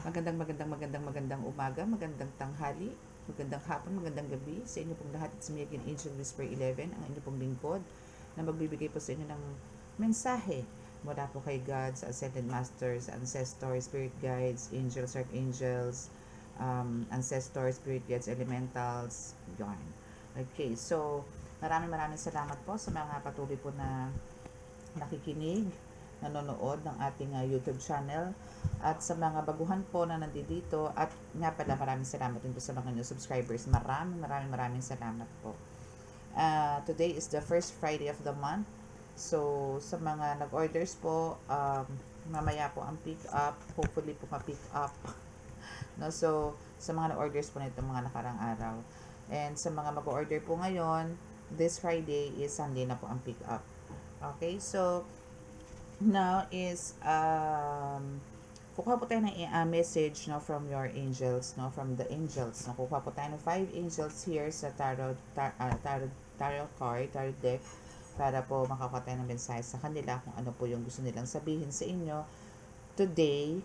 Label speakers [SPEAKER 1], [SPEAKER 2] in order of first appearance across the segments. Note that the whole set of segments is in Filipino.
[SPEAKER 1] Magandang umaga, magandang tanghali, magandang hapon, magandang gabi sa inyo pong lahat. It's me again, Angel Whisper 11, ang inyo pong lingkod na magbibigay po sa inyo ng mensahe mula po kay God, sa Ascended Masters, Ancestors, Spirit Guides, Angels, Archangels, Ancestors, Spirit Guides, Elementals, yarn. Okay, so maraming salamat po sa mga patuloy po na nakikinig, nanonood ng ating YouTube channel, at sa mga baguhan po na nandito, at nga pala maraming salamat din po sa mga new subscribers. Maraming salamat po. Today is the first Friday of the month. So sa mga nag-orders po, mamaya po ang pick up, hopefully po ma-pick up. No, so sa mga nag-orders po nito mga nakarang araw, and sa mga mag-order po ngayon, this Friday is Sunday na po ang pick up. Okay, so now is kukuha po tayo ng message, no, from your angels, no, from the angels. No, kukuha po tayo ng 5 angels here sa tarot card, tarot deck, para po makakuha tayo ng mensahe sa kanila kung ano po yung gusto nilang sabihin sa inyo today,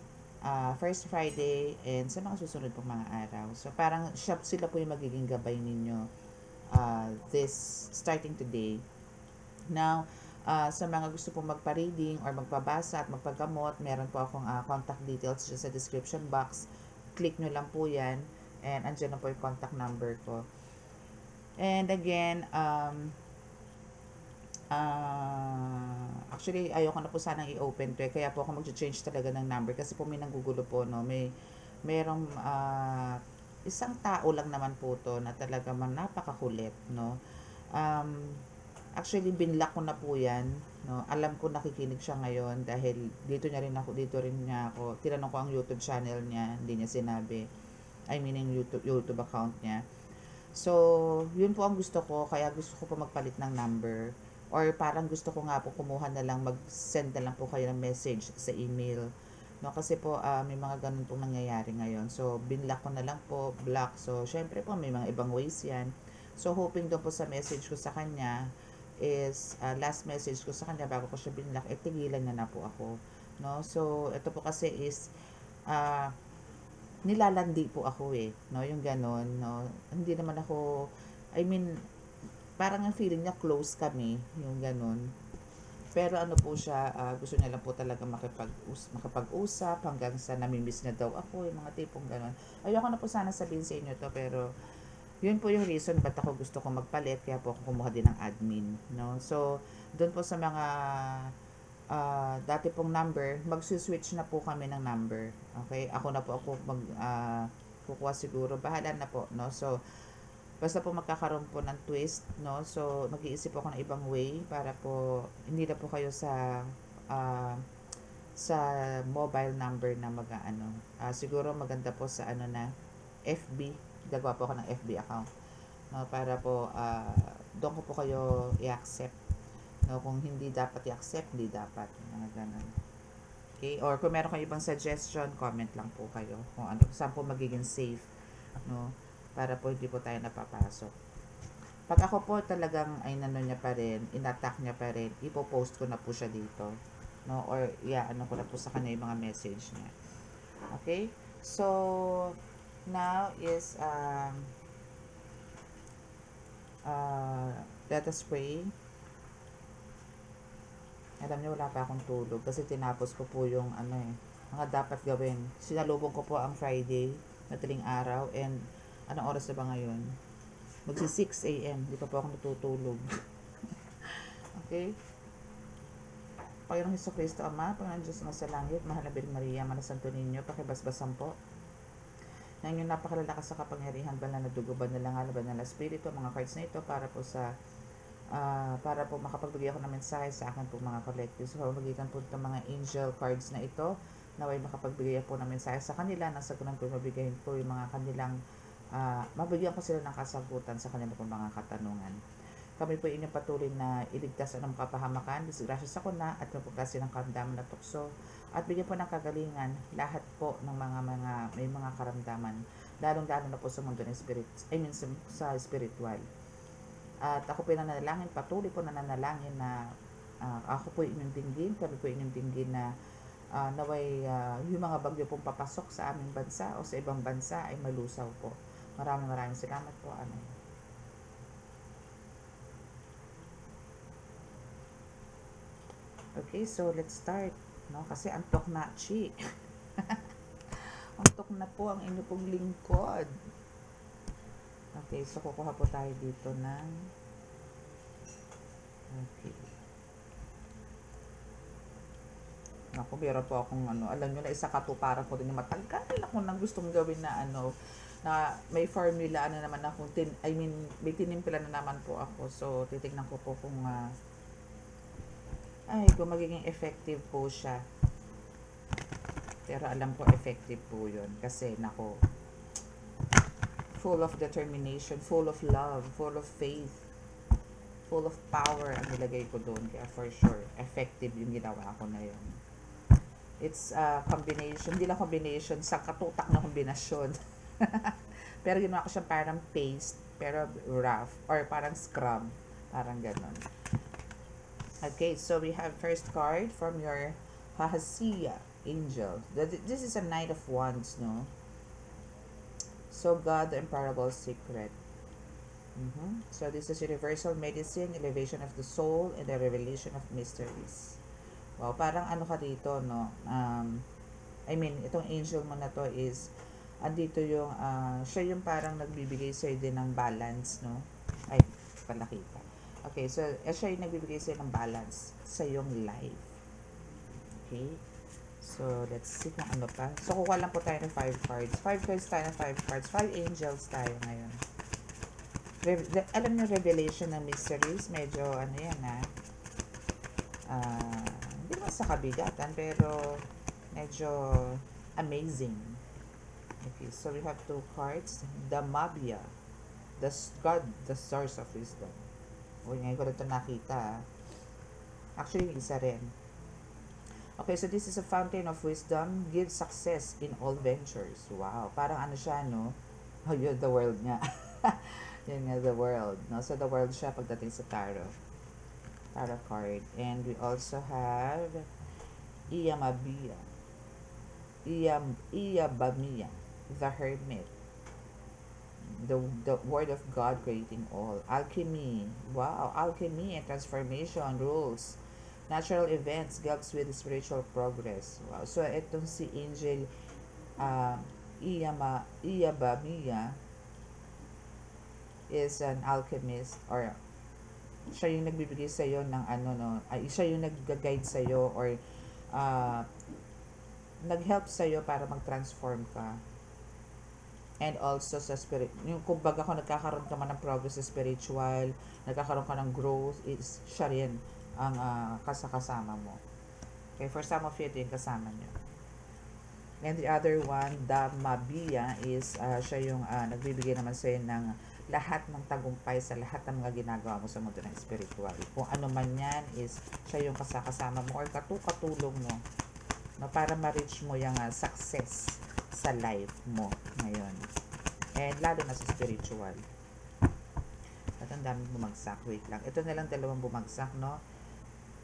[SPEAKER 1] first Friday, and sa mga susunod pong mga araw. So parang sila po yung magiging gabay ninyo this starting today. Now, sa mga gusto pong magpa-reading or magpabasa at magpagamot, meron po akong contact details dyan sa description box. Click nyo lang po yan, and andyan na po yung contact number ko. And again, actually, ayoko na po sanang i-open to, kaya po ako mag-change talaga ng number kasi po may nanggugulo po, no? Merong isang tao lang naman po to na talaga napakakulit, no? Actually, binlock ko na po yan, no? Alam ko nakikinig siya ngayon dahil dito rin niya ako, tinanong ko ang YouTube channel niya, hindi niya sinabi. I mean, yung YouTube account niya. So, yun po ang gusto ko, kaya gusto ko po magpalit ng number. Or parang gusto ko nga po kumuha na lang, mag-send na lang po kayo ng message sa email. No, kasi po may mga ganun pong nangyayari ngayon. So, binlock ko na lang po, block. So, syempre po may mga ibang ways yan. So, hoping doon po sa message ko sa kanya is last message ko sa kanya bago ko siya binlock, tigilan na po ako, no? So ito po kasi is nilalandi po ako, no, yung ganon, no? Hindi naman ako, I mean, parang ang feeling niya close kami, yung ganon. Pero ano po siya, gusto niya lang po talaga makapag-usap hanggang sa namimiss niya daw ako, yung mga tipong ganon. Ayoko na po sana sabihin sa inyo to, pero yun po yung reason ba't ako gusto ko magpalit, kaya po ako kumuha din ng admin, no? So, doon po sa mga dati pong number, mag-switch na po kami ng number. Okay? Ako na po kukuha siguro, bahala na po, no? So, basta po magkakaroon po ng twist, no? So, mag-iisip ako ng ibang way para po hindi na po kayo sa mobile number na siguro maganda po sa FB, gagawa po ako ng FB account, no, para po doon ko po kayo i-accept, no, kung hindi dapat i-accept, hindi dapat, mga ganun. Okay, or kung meron kayong ibang suggestion, comment lang po kayo kung ano, saan po magiging safe, no, para po hindi po tayo napapasok. Pag ako po talagang niya pa rin, inattack niya pa rin, ipopost ko na po siya dito, no, or ko na po sa kanya yung mga message niya. Okay, so now is let us pray. Alam niyo, wala pa akong tulog kasi tinapos ko po yung mga dapat gawin. Sinalubong ko po ang Friday na tiling araw, and anong oras na ba ngayon? Magsi 6 a.m. Di pa po ako natutulog. Okay? Panginoong Hesukristo Ama, Panginoon Diyos na sa langit, mahal na Birhen Maria, Manasanto Niño, pakibasbasan po ng inyong napakalalakas sa kapangyarihan, banal na dugo, banal na ngala, banal na espiritu, mga cards na ito para po makapagbigay ako ng mensahe sa akin po mga collectives. So, magitan po itong mga angel cards na ito, naway makapagbigay po ng mensahe sa kanila, nang sa ganun po mabigay po yung mga kanilang mabigyan ko sila ng kasagutan sa kanilang po mga katanungan. Kami po inyong patuloy na iligtas ng kapahamakan, disgrasya sa kuna, at mapagkasi ng karamdaman na tukso, at bigyan po ng kagalingan lahat po ng may mga karamdaman, lalong-lalo na po sa mundo ng sa spiritual. At ako po patuloy po nananalangin na ako po inyong dinggin, kami po inyong dinggin na naway yung mga bagyo pong papasok sa aming bansa o sa ibang bansa ay malusaw po. Maraming salamat po, Amen. Okay, so let's start. No? Kasi antok na, chi. Antok na po ang inyo pong lingkod. Okay, so kukuha po tayo dito ng okay. Ako, meron po akong alam nyo na isa katuparan ko din yung matagal ako nang gustong gawin na na may formula naman ako, may tinimpla na naman po ako. So, titignan ko po kung kung magiging effective po siya. Pero alam ko effective po yun. Kasi, nako, full of determination, full of love, full of faith, full of power ang nilagay ko doon. Kaya for sure, effective yung ginawa ko na yun. It's a combination, hindi lang combination, sa katutak na kombinasyon. Pero ginawa ko siya parang paste, pero rough, or parang scrub, parang ganon. Okay, so we have first card from your Hahasiya angel. This is a Knight of Wands, no? So God, the imparable secret. So this is universal medicine, elevation of the soul, and the revelation of mysteries. Wow, parang ka dito, no? Itong angel mo na to is, andito yung, siya yung parang nagbibigay sa'yo din ng balance, no? Ay, palakita. Okay, so, siya yung nagbibigay sa'yo ng balance sa yung life. Okay? So, let's see kung ano pa. So, kukuha lang po tayo ng 5 cards. 5 cards tayo ng 5 cards. 5 angels tayo ngayon. Alam niyo, revelation ng mysteries, medyo, yan, hindi naman sa kabigatan, pero medyo amazing. Okay, so we have 2 cards. The Mabia, God, the source of wisdom. Ngayon ko na ito nakita. Actually, isa rin. Okay, so this is a fountain of wisdom, gives success in all ventures. Wow, parang siya, no? Oh, you're the world nga. Yun nga, the world. No? So, the world siya pagdating sa tarot card. And we also have Iyabamiya, the hermit, the word of God creating all. Alchemy, wow, alchemy and transformation rules. Natural events helps with spiritual progress. Wow. So itong si Angel Iyabamiya is an alchemist, or siya yung nagbibigay sa iyo ng siya yung nag-guide sa iyo, or nag-help sa iyo para mag-transform ka. And also sa spirit, yung kumbaga kung nagkakaroon ka man ng progress sa spiritual, nagkakaroon ka ng growth, is siya rin ang kasama mo. Okay, for some of you, ito yung kasama nyo. And the other one, the Mabia, is siya yung nagbibigay naman sa iyo ng lahat ng tagumpay sa lahat ng mga ginagawa mo sa mundo ng spiritual. Kung ano man yan, is siya yung kasama mo or katulong mo, no, para ma-reach mo yung success sa life mo ngayon. And lalo na sa spiritual. At ang daming bumagsak. Wait lang. Ito na lang dalawang bumagsak, no?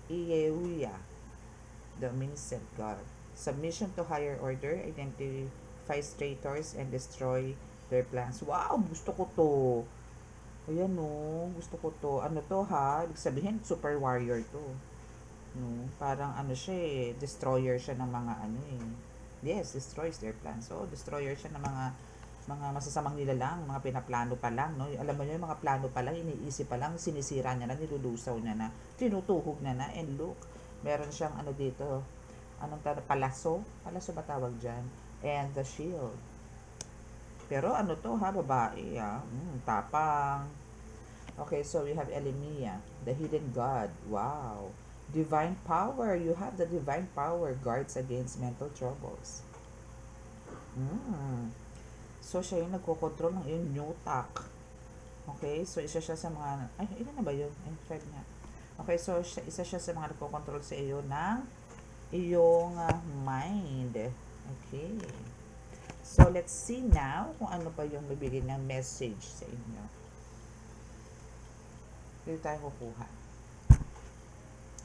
[SPEAKER 1] Iyeuya, the omniscient God. Submission to higher order, identify traitors, and destroy their plans. Wow, gusto ko to. Ayan, no, gusto ko to. Ano to, ha? Ibig sabihin, super warrior to. No, parang siya destroyer siya ng mga Yes, destroys their plans. So, destroyer siya ng mga masasamang nilalang, mga pinaplano pa lang, no? Alam mo niyo, yung mga plano pa lang, iniisip pa lang, sinisira niya na, nilulusaw niya na, tinutuhog niya na, and look, meron siyang dito, palaso? Palaso ba tawag dyan? And the shield. Pero to, ha, babae, tapang. Okay, so we have Elimia, the hidden God. Wow. Divine power. You have the divine power, guards against mental troubles. So, siya yung nagkocontrol ng iyong newtak. Okay, so isa siya sa mga, ilan na ba yun? 5 nga. Okay, so isa siya sa mga nagkocontrol sa iyo ng iyong mind. Okay. So, let's see now kung ano pa yung bibigay ng message sa inyo. Dito tayo kukuha.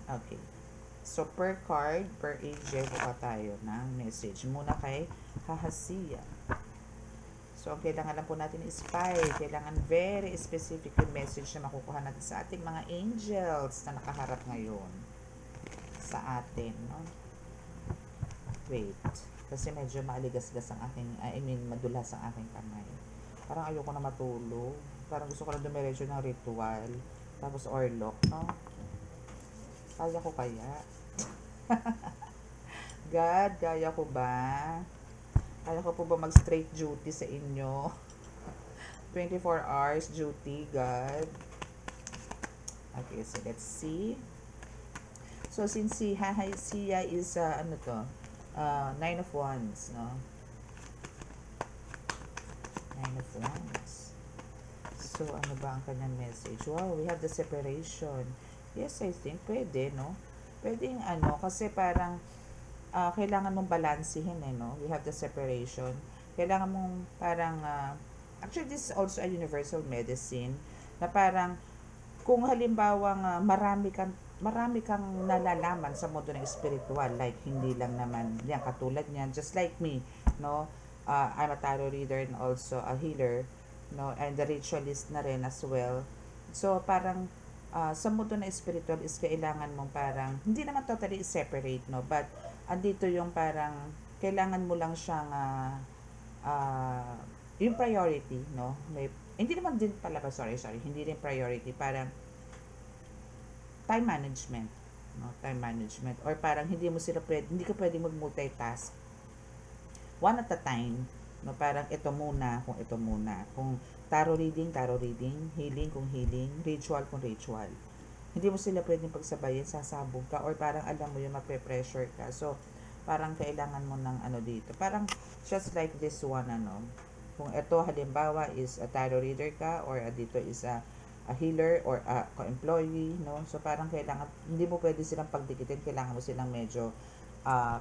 [SPEAKER 1] Okay. So, per card, per angel, buka tayo ng message. Muna kay Hahasiya. So, ang kailangan lang po natin is 5. Kailangan very specific yung message na makukuha natin sa ating mga angels na nakaharap ngayon sa atin, no? Wait. Kasi medyo maaligas-gas ang aking, madulas ang aking kamay. Parang ayoko na matulog. Parang gusto ko na dumiretso ng ritual. Tapos orlok, no? Kaya ko kaya? God, kaya ko ba? Kaya ko po ba mag-straight duty sa inyo? 24 hours duty, God. Okay, so let's see. So, since si Hahasiya is, ano to? 9 of Wands, no? 9 of Wands. So, ano ba ang kanyang message? Wow, we have the separation. Yes, I think pwede, no? Pwede yung ano, kasi parang kailangan mong balansehin, no? We have the separation. Kailangan mong parang, actually, this is also a universal medicine, na parang, kung halimbawang marami kang nalalaman sa mundo ng spiritual, like hindi lang naman yan katulad niyan, just like me, no? I'm a tarot reader and also a healer, no? And the ritualist na rin as well. So parang sa mundo ng spiritual is kailangan mong parang hindi naman totally separate, no? But andito yung parang kailangan mo lang siyang yung priority, no? Hindi naman din pala ba, sorry, hindi rin priority, parang time management, no? Time management, or parang hindi ka pwedeng mag-multitask one at a time, no? Parang ito muna, kung tarot reading, healing kung healing, ritual kung ritual, hindi mo sila pwedeng pagsabayin, sasabog ka, or parang alam mo yung mape-pressure ka. So parang kailangan mo ng ano dito, parang just like this one, ano, kung ito halimbawa is a tarot reader ka, or dito is a healer or a employee, no? So parang kailangan, hindi mo pwede silang pagdikitin, kailangan mo silang medyo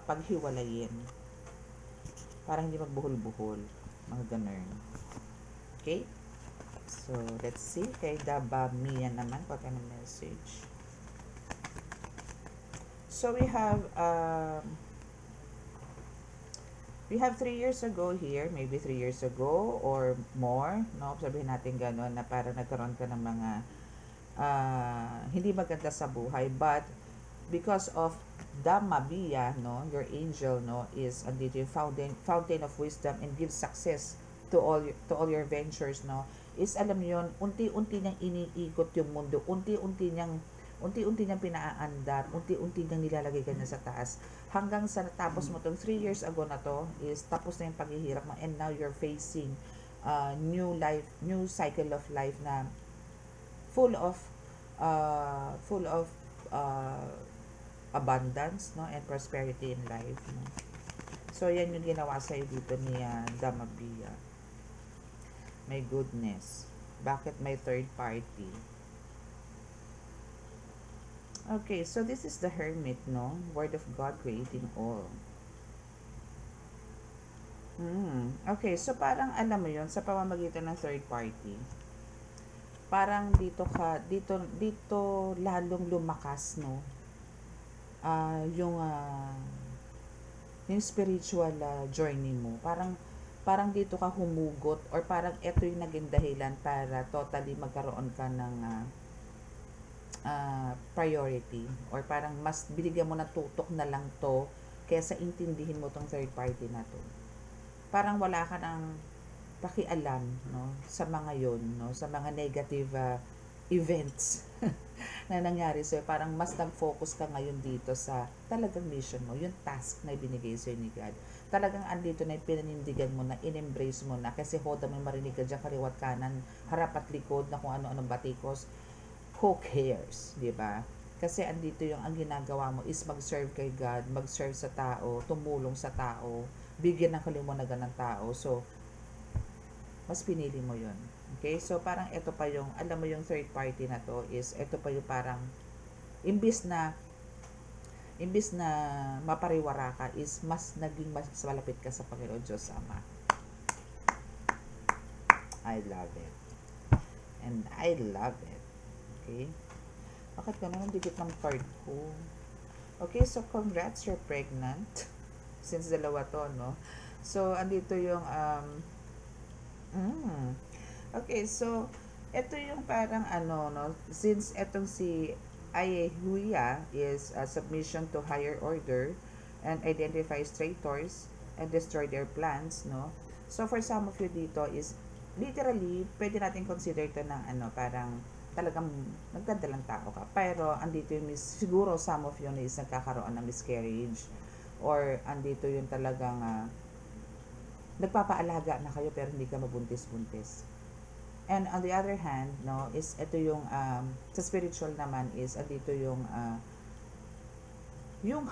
[SPEAKER 1] paghiwalayin para hindi magbuhol-buhol, mga ganun. Okay? So let's see kay Dabamiya naman what kind of message. So we have 3 years ago here, maybe 3 years ago or more, no? Sabihin natin gano'n, na parang nagkaroon ka ng mga hindi maganda sa buhay, but because of Dhammabiya, no, your angel, no, is andito yung fountain of wisdom and gives success to all your ventures, no, is alam mo yun, unti-unti niyang iniikot yung mundo, unti-unti niyang pinaaandar, unti-unti niyang nilalagay ka na sa taas, hanggang sa natapos mo tong 3 years ago na to, is tapos na yung paghihirap mo, and now you're facing new cycle of life na full of abundance, no, and prosperity in life, no? So yan yung ginawa sa'yo dito ni Dhammabiya. My goodness, bakit may third party? Okay, so this is the Hermit, no? Word of God creating all. Okay, so parang alam mo yon, sa pamamagitan ng third party, parang dito lalong lumakas, no? Yung spiritual journey mo. Parang dito ka humugot, or parang ito yung naging dahilan para totally magkaroon ka ng priority, or parang mas binigyan mo na tutok na lang to kaysa intindihin mo tong third party na to. Parang wala ka nang pakialam, no, sa mga yon, no, sa mga negative events na nangyari sa'yo. Parang mas nag-focus ka ngayon dito sa talagang mission mo, yung task na ibinigay sa'yo ni God. Talagang andito na yung pinanindigan mo na, in-embrace mo na, kasi hoda may marinig ka dyan, kaliwat kanan, harap at likod, na kung ano-anong batikos. Who cares, di ba? Kasi andito yung ang ginagawa mo is mag-serve kay God, mag-serve sa tao, tumulong sa tao, bigyan ng kalimunagan ng tao. So mas pinili mo yun. Okay? So parang ito pa yung, alam mo yung third party na to is, ito pa yung parang imbis na mapariwara ka, is mas naging mas malapit ka sa Panginoon Diyos Ama. I love it. And I love it. Okay? Bakit ka naman dikit ng card ko? Okay, so congrats, you're pregnant. Since dalawa to, no? So, andito yung, mm, okay, so, ito yung parang ano, no? Since etong si Ayehuya is a submission to higher order and identifies traitors and destroy their plans, no? So, for some of you dito is, literally, pwede natin consider ito ng ano, parang talagang nagdadalang tao ka. Pero, andito yung siguro some of you is nagkakaroon ng miscarriage or andito yung talagang nagpapaalaga na kayo pero hindi ka mabuntis-buntis. And on the other hand, no, is ito yung sa spiritual naman is andito yung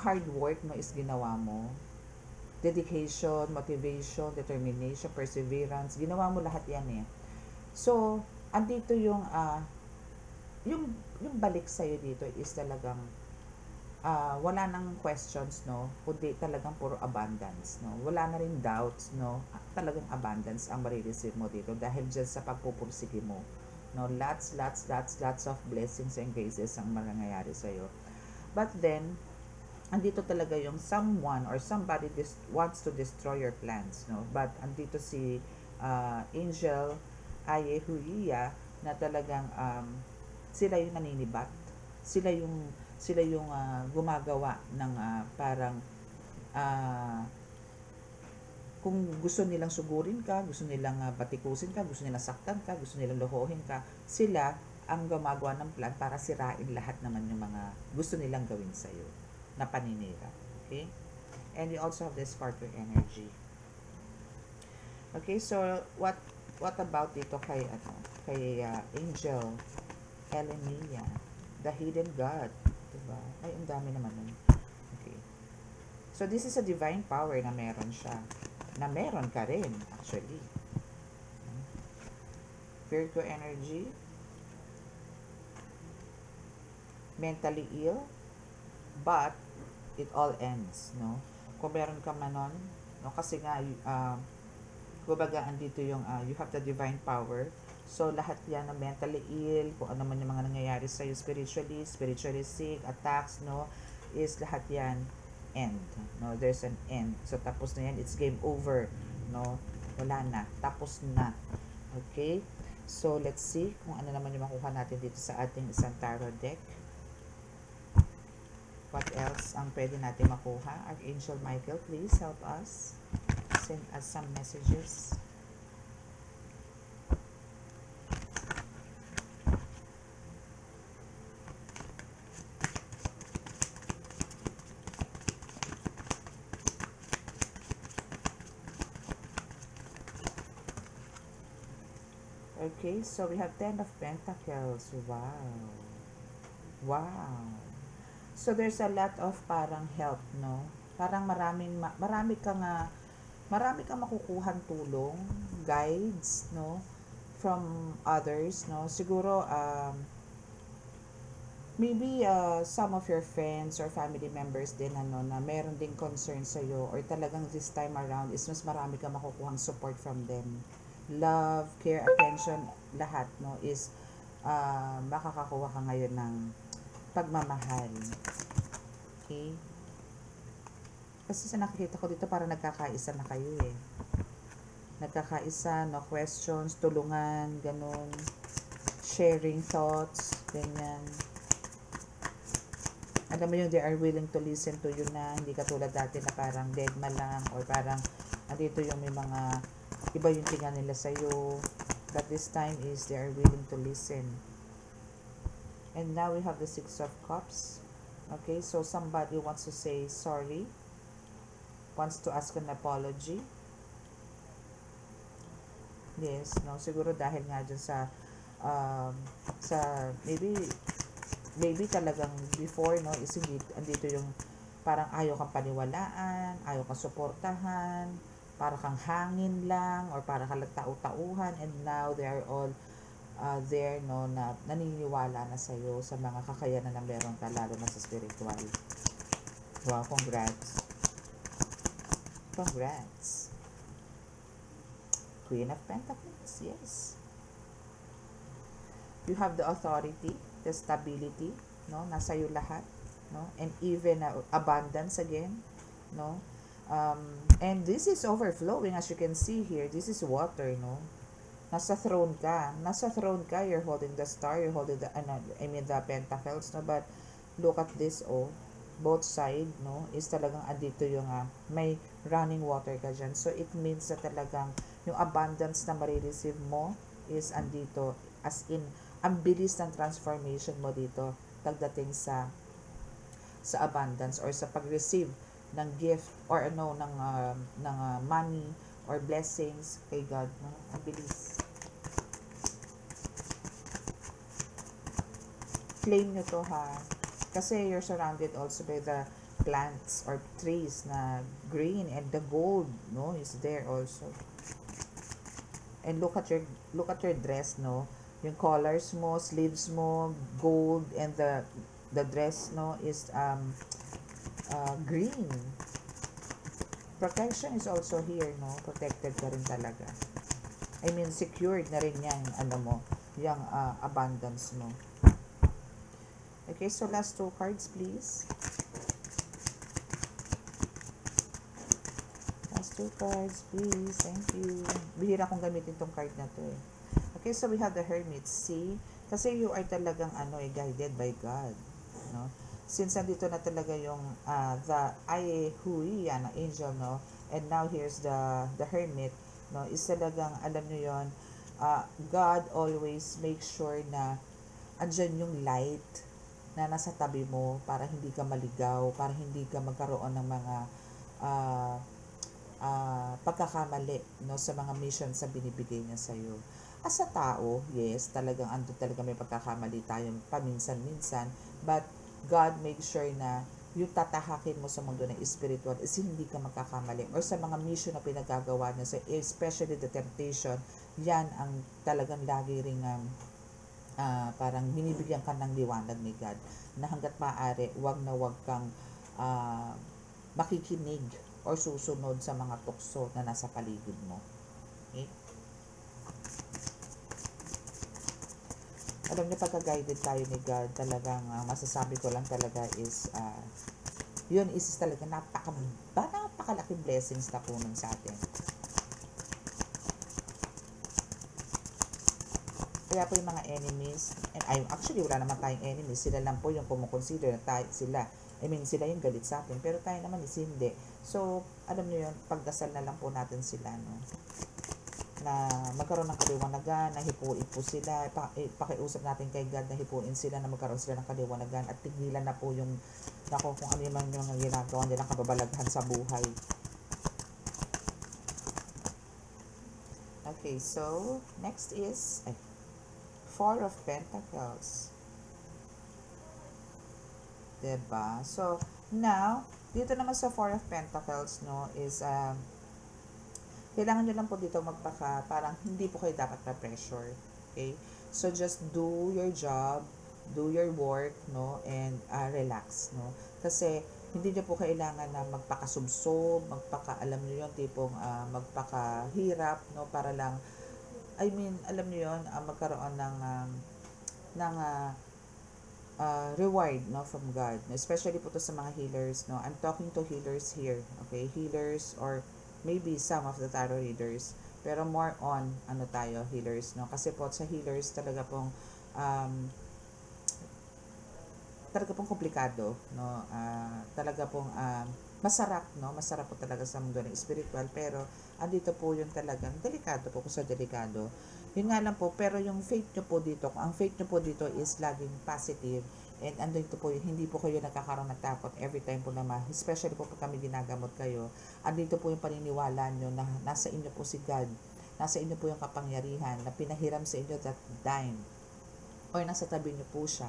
[SPEAKER 1] hard work no is ginawa mo. Dedication, motivation, determination, perseverance, ginawa mo lahat yan eh. So, andito yung balik sa iyo dito is talagang wala nang questions, no? Kundi talagang puro abundance, no? Wala na rin doubts, no? Talagang abundance ang marireceive mo dito dahil dyan sa pagpupursige mo, no? Lots of blessings and graces ang mangyayari sa'yo. But then, andito talaga yung someone or somebody wants to destroy your plans, no? But andito si Angel Ayehuia na talagang sila yung naninibat. Sila yung gumagawa ng parang kung gusto nilang sugurin ka, gusto nilang batikusin ka, gusto nilang saktan ka, gusto nilang lokohin ka, sila ang gumagawa ng plan para sirain lahat naman yung mga gusto nilang gawin sa'yo na paninira. Okay? And you also have the Scorpio energy. Okay, so what about dito kay Angel Elenia, the hidden God, diba? Ay, ang dami naman nun. Okay. So this is a divine power na meron siya. Na meron ka rin, actually. Virgo energy, mentally ill, but it all ends, no? Kung meron ka man nun, no? Kasi nga, kumbaga, andito yung, you have the divine power. So, lahat yan na mentally ill, kung ano man yung mga nangyayari sa'yo spiritually sick, attacks, no? Is lahat yan end, no? There's an end. So, tapos na yan, it's game over, no? Wala na. Tapos na. Okay? So, let's see kung ano naman yung makuha natin dito sa ating isang tarot deck. What else ang pwede natin makuha? Archangel Michael, please help us. Send us some messages. Okay, so we have 10 of Pentacles. Wow. Wow. So there's a lot of parang help, no? Parang marami kang makukuhang tulong, guides, no? From others, no? Siguro maybe some of your friends or family members din na meron ding concern sa iyo or talagang this time around is mas marami kang makukuhang support from them. Love, care, attention, lahat, no, is makakakuha ka ngayon ng pagmamahal. Okay? Kasi sa nakikita ko dito, parang nagkakaisa na kayo eh. Nagkakaisa, no questions, tulungan, ganun. Sharing thoughts, ganyan. Alam mo yung they are willing to listen to you na, hindi katulad dati na parang deadma lang or parang andito yung may mga iba yung tingin nila sa'yo. But this time is they are willing to listen. And now we have the Six of Cups. Okay, so somebody wants to say sorry. Wants to ask an apology. Yes, no, siguro dahil nga dyan sa maybe talagang before, no, is hindi, andito yung parang ayaw kang paniwalaan, ayaw kang suportahan, para kang hangin lang, or para kang tau-tauhan, and now they are all there, no, na naniniwala na sa'yo sa mga kakayanan na meron ka, lalo na sa spiritual. Wow, congrats. Congrats. Queen of Pentacles, yes. You have the authority, the stability, no, nasa iyo lahat, no? And even abundance again, no? And this is overflowing, as you can see here. This is water, no? Nasa throne ka. Nasa throne ka, you're holding the star, you're holding the, the pentacles, no? But look at this, oh. Both side, no? Is talagang andito yung, may running water ka dyan. So, it means na talagang yung abundance na marireceive mo is andito. As in, ang bilis ng transformation mo dito pagdating sa abundance or sa pag-receive ng gift or ng money or blessings kay God, no? Ang bilis. Claim nyo to, ha? Kasi you're surrounded also by the plants or trees na green, and the gold, no, is there also. And look at your dress, no? Yung colors mo, sleeves mo, gold, and the dress, no, is green. Protection is also here, no? Protected ka rin talaga. I mean, secured na rin yan, yung abundance mo. Okay, so last 2 cards, please. Last 2 cards, please. Thank you. Bihira kong gamitin tong card na to, eh. Okay, so we have the Hermit. See? Kasi you are talagang, guided by God. No? Since nandito na talaga yung, the Hui, angel, no? And now here's the Hermit, no? Is talagang, alam nyo yun, God always makes sure na andyan yung light na nasa tabi mo para hindi ka maligaw, para hindi ka magkaroon ng mga pagkakamali, no, sa mga missions sa binibigay niya sa iyo. As a tao, yes, talagang talaga may pagkakamali tayo paminsan-minsan, but God makes sure na yung tatahakin mo sa mundo ng spiritual is hindi ka magkakamali, or sa mga mission na pinagagawa niya, especially the temptation, yan ang talagang lagi ring parang binibigyan ka ng liwanag ni God na hanggat maaari, wag kang makikinig or susunod sa mga tukso na nasa paligid mo. Okay? Alam niyo, pagka-guided tayo ni God, talagang masasabi ko lang talaga is yun is talaga napakalaking blessings na po nun sa atin. Kaya po yung mga enemies, and actually wala naman tayong enemies, sila lang po yung kumukonsider na sila yung galit sa atin, pero tayo naman is hindi. So, alam niyo yun, pagdasal na lang po natin sila, no? Na magkaroon ng kaliwanagan, na hipuin po sila, pakiusap natin kay God na hipuin sila, na magkaroon sila ng kaliwanagan, at tigilan na po yung, kung ano yung mga ginagawa nilang kababalaghan sa buhay. Okay, so, next is, Four of Pentacles. Diba? So, now, dito naman sa Four of Pentacles, no, is, kailangan nyo lang po dito parang hindi po kayo dapat na-pressure. Okay? So, just do your job, do your work, no, and relax, no. Kasi, hindi nyo po kailangan na magpakasubsob, alam nyo yun, tipong magpakahirap, no, para lang, alam niyo yun, magkaroon ng reward, no, from God. Especially po to sa mga healers, no. I'm talking to healers here, okay? Healers or maybe some of the tarot readers. Pero more on, healers, no. Kasi po sa healers talaga pong komplikado, no. Talaga pong masarap, no? Masarap po talaga sa mundo ng spiritual, pero andito po yung talagang delikado po sa delikado. Yun nga lang po, pero yung faith nyo po dito, ang faith nyo po dito is laging positive, and andito po yung hindi po kayo nagkakaroon ng takot every time po naman, especially po pag kami ginagamot kayo, andito po yung paniniwala nyo na nasa inyo po si God, nasa inyo po yung kapangyarihan na pinahiram sa inyo that time, or nasa tabi nyo po siya,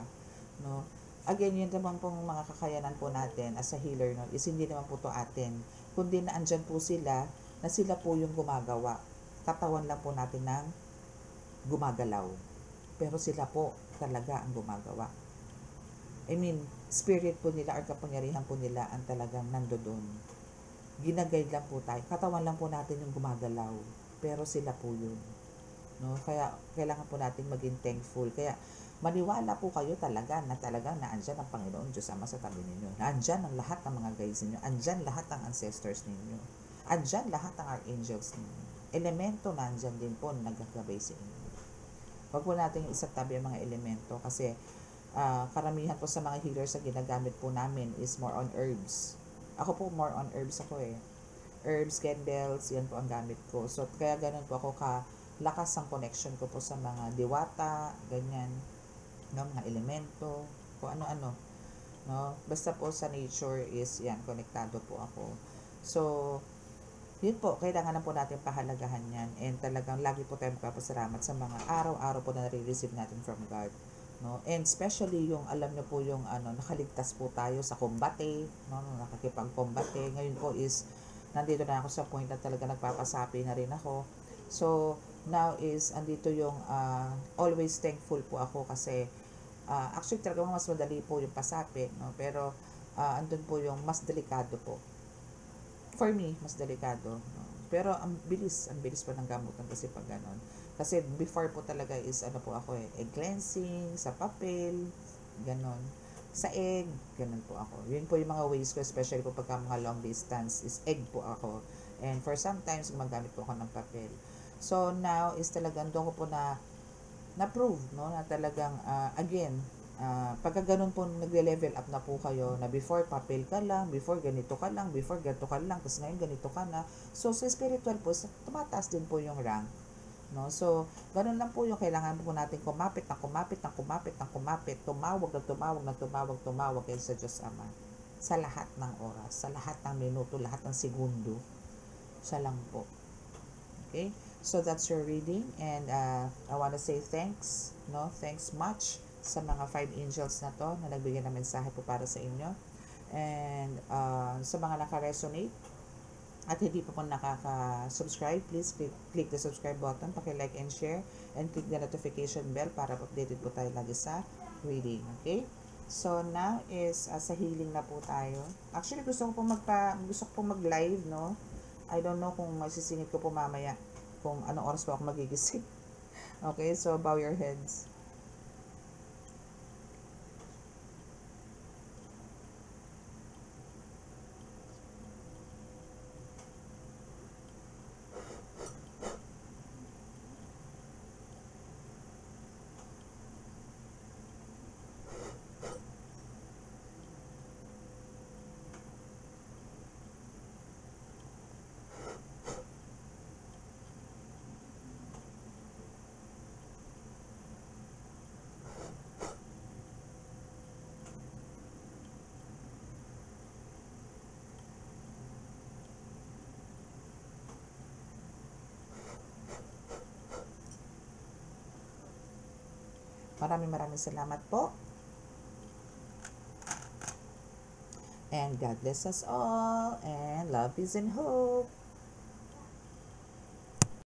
[SPEAKER 1] no? Again, yun naman pong mga kakayanan po natin as a healer, no, is hindi naman po to atin, kundi na andyan po sila, na sila po yung gumagawa. Katawan lang po natin ng gumagalaw. Pero sila po talaga ang gumagawa. Spirit po nila or kapangyarihan po nila ang talagang nandoon. Ginaguide lang po tayo. Katawan lang po natin yung gumagalaw. Pero sila po yun. No? Kaya kailangan po natin maging thankful. Kaya Maniwala po kayo talaga na talagang naandyan ang Panginoon Diyos Ama sa tabi ninyo. Naandyan ang lahat ng mga guides ninyo. Andyan lahat ng ancestors ninyo. Andyan lahat ng archangels ninyo. Elemento nandyan din po na nagkagabay sa inyo. Huwag po natin isatabi ang mga elemento kasi karamihan po sa mga healers na ginagamit po namin is more on herbs. Ako po more on herbs ako eh. Herbs, candles, yan po ang gamit ko. So, kaya ganun po ako lakas ang connection ko po sa mga diwata, ganyan, no, mga elemento, kung ano-ano, no. Basta po sa nature is yan, konektado po ako. So, yun po, kailangan na po natin pahalagahan yan and talagang lagi po tayo magpapasalamat sa mga araw-araw po na nare-receive natin from God, no. And especially yung alam niyo po yung nakaligtas po tayo sa kombate, no, nakakipag-kombate. Ngayon po is nandito na ako sa point na talaga nagpapasapi na rin ako. So now is andito yung always thankful po ako kasi actually talaga mas madali po yung pasapi, no, pero andun po yung mas delikado po. For me, mas delikado, no? Pero ang bilis po ng gamutan kasi pag ganon. Kasi before po talaga is po ako egg cleansing, sa papel, ganon. Sa egg, ganon po ako. Yun po yung mga ways ko, especially po pagka mga long distance, is egg po ako. And for sometimes, gumagamit po ako ng papel. So now is talagang doon ko po na-prove, no, na talagang again, pagka ganun po nagle-level up na po kayo na before papel ka lang, before ganito ka lang, before ganito ka lang, tapos ngayon ganito ka na. So sa spiritual po, tumataas din po yung rank, no. So ganun lang po yung kailangan po natin kumapit, tumawag kayo sa Diyos Ama sa lahat ng oras, sa lahat ng minuto, lahat ng segundo. Siya lang po. Okay? So that's your reading and I want to say thanks, no? Thanks much sa mga 5 angels na to na nagbigay ng mensahe po para sa inyo. And sa mga naka-resonate at hindi pa po nakaka-subscribe, please click the subscribe button, paki-like and share, and click the notification bell para updated po tayo lagi sa reading. Okay? So now is sa healing na po tayo. Actually gusto ko po mag-live, no? I don't know kung masisingit ko po mamaya kung anong oras po ako magigising. Okay, so bow your heads. Maraming salamat po. And God bless us all. And love, peace, and hope.